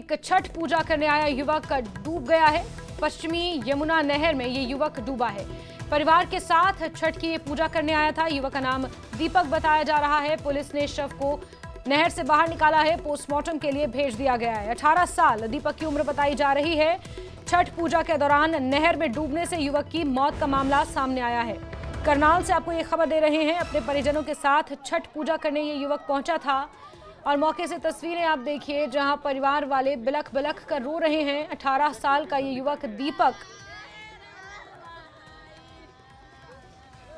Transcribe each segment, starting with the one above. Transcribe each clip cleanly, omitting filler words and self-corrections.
एक छठ पूजा करने आया युवक डूब गया है। पश्चिमी यमुना नहर में ये युवक डूबा है। परिवार के साथ छठ की पूजा करने आया था। युवक का नाम दीपक बताया जा रहा है। पुलिस ने शव को नहर से बाहर निकाला है, पोस्टमार्टम के लिए भेज दिया गया है। 18 साल दीपक की उम्र बताई जा रही है। छठ पूजा के दौरान नहर में डूबने से युवक की मौत का मामला सामने आया है। करनाल से आपको ये खबर दे रहे हैं। अपने परिजनों के साथ छठ पूजा करने ये युवक पहुंचा था और मौके से तस्वीरें आप देखिए जहां परिवार वाले बिलख बिलख कर रो रहे हैं। 18 साल का ये युवक दीपक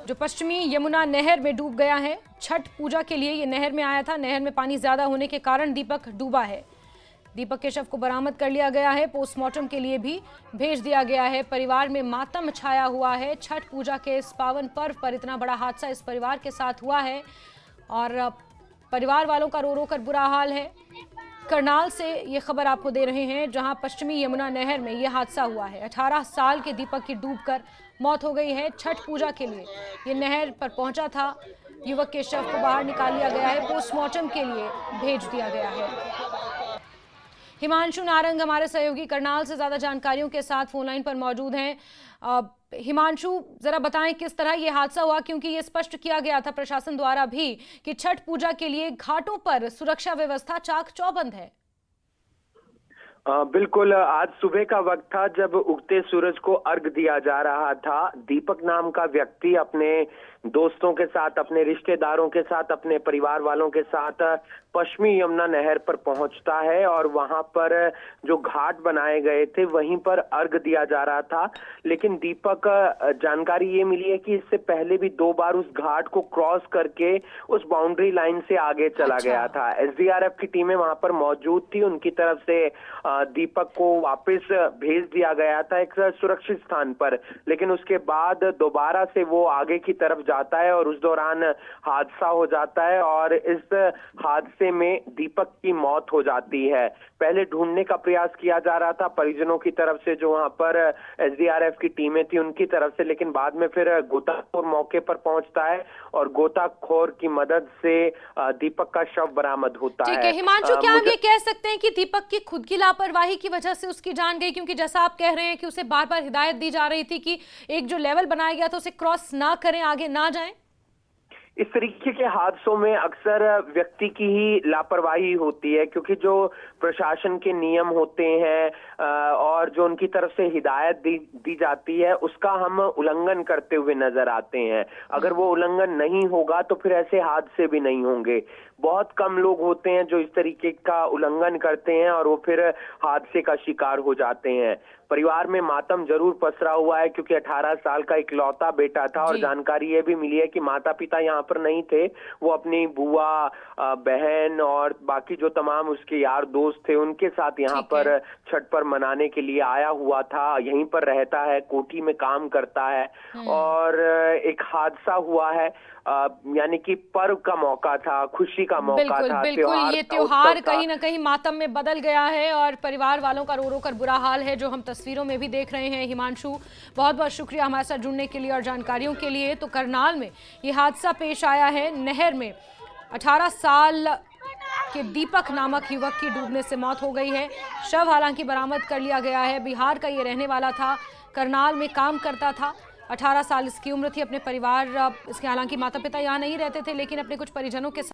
जो पश्चिमी यमुना नहर में डूब गया है। छठ पूजा के लिए ये नहर में आया था। नहर में पानी ज्यादा होने के कारण दीपक डूबा है। दीपक के शव को बरामद कर लिया गया है, पोस्टमार्टम के लिए भी भेज दिया गया है। परिवार में मातम छाया हुआ है। छठ पूजा के इस पावन पर्व पर इतना बड़ा हादसा इस परिवार के साथ हुआ है और परिवार वालों का रो रो कर बुरा हाल है। करनाल से ये खबर आपको दे रहे हैं जहां पश्चिमी यमुना नहर में ये हादसा हुआ है। 18 साल के दीपक की डूबकर मौत हो गई है। छठ पूजा के लिए ये नहर पर पहुंचा था। युवक के शव को बाहर निकाल लिया गया है, पोस्टमार्टम के लिए भेज दिया गया है। हिमांशु नारंग हमारे सहयोगी करनाल से ज्यादा जानकारियों के साथ फोन लाइन पर मौजूद हैं। हिमांशु, जरा बताएं किस तरह ये हादसा हुआ, क्योंकि ये स्पष्ट किया गया था प्रशासन द्वारा भी कि छठ पूजा के लिए घाटों पर सुरक्षा व्यवस्था चाक चौबंद है। बिल्कुल, आज सुबह का वक्त था जब उगते सूरज को अर्घ दिया जा रहा था। दीपक नाम का व्यक्ति अपने दोस्तों के साथ, अपने रिश्तेदारों के साथ, अपने परिवार वालों के साथ पश्चिमी यमुना नहर पर पहुंचता है और वहां पर जो घाट बनाए गए थे वहीं पर अर्घ दिया जा रहा था। लेकिन दीपक, जानकारी ये मिली है कि इससे पहले भी 2 बार उस घाट को क्रॉस करके उस बाउंड्री लाइन से आगे चला गया था। एसडीआरएफ की टीमें वहां पर मौजूद थी। उनकी तरफ से दीपक को वापस भेज दिया गया था एक सुरक्षित स्थान पर, लेकिन उसके बाद दोबारा से वो आगे की तरफ जाता है और उस दौरान हादसा हो जाता है और इस हादसे में दीपक की मौत हो जाती है। पहले ढूंढने का प्रयास किया जा रहा था परिजनों की तरफ से, जो वहां पर एसडीआरएफ की टीमें थी उनकी तरफ से, लेकिन बाद में फिर गोताखोर मौके पर पहुंचता है और गोताखोर की मदद से दीपक का शव बरामद होता है। ठीक है हिमांशु, क्या हम ये कह सकते हैं कि दीपक की खुद की लापरवाही की वजह से उसकी जान गई? क्योंकि जैसा आप कह रहे हैं कि उसे बार बार हिदायत दी जा रही थी कि एक जो लेवल बनाया गया था उसे क्रॉस ना करें, आगे ना जाएं। इस तरीके के हादसों में अक्सर व्यक्ति की ही लापरवाही होती है, क्योंकि जो प्रशासन के नियम होते हैं और जो उनकी तरफ से हिदायत दी जाती है उसका हम उल्लंघन करते हुए नजर आते हैं। अगर वो उल्लंघन नहीं होगा तो फिर ऐसे हादसे भी नहीं होंगे। बहुत कम लोग होते हैं जो इस तरीके का उल्लंघन करते हैं और वो फिर हादसे का शिकार हो जाते हैं। परिवार में मातम जरूर पसरा हुआ है, क्योंकि 18 साल का इकलौता बेटा था और जानकारी ये भी मिली है कि माता पिता यहाँ पर नहीं थे। वो अपनी बुआ, बहन और बाकी जो तमाम उसके यार दोस्त थे उनके साथ यहाँ पर छठ पर मनाने के लिए आया हुआ था। यहीं पर रहता है, कोठी में काम करता है और एक हादसा हुआ है। यानी कि पर्व का मौका था, खुशी का मौका था। बिल्कुल, ये त्योहार कहीं ना कहीं मातम में बदल गया है और परिवार वालों का रो रो कर बुरा हाल है, जो हम तस्वीरों में भी देख रहे हैं। हिमांशु, बहुत बहुत शुक्रिया हमारे साथ जुड़ने के लिए और जानकारियों के लिए। तो करनाल में ये हादसा पेश आया है। नहर में 18 साल के दीपक नामक युवक की डूबने से मौत हो गई है। शव हालांकि बरामद कर लिया गया है। बिहार का ये रहने वाला था, करनाल में काम करता था। 18 साल इसकी उम्र थी। अपने परिवार, इसके हालांकि माता पिता यहाँ नहीं रहते थे, लेकिन अपने कुछ परिजनों के साथ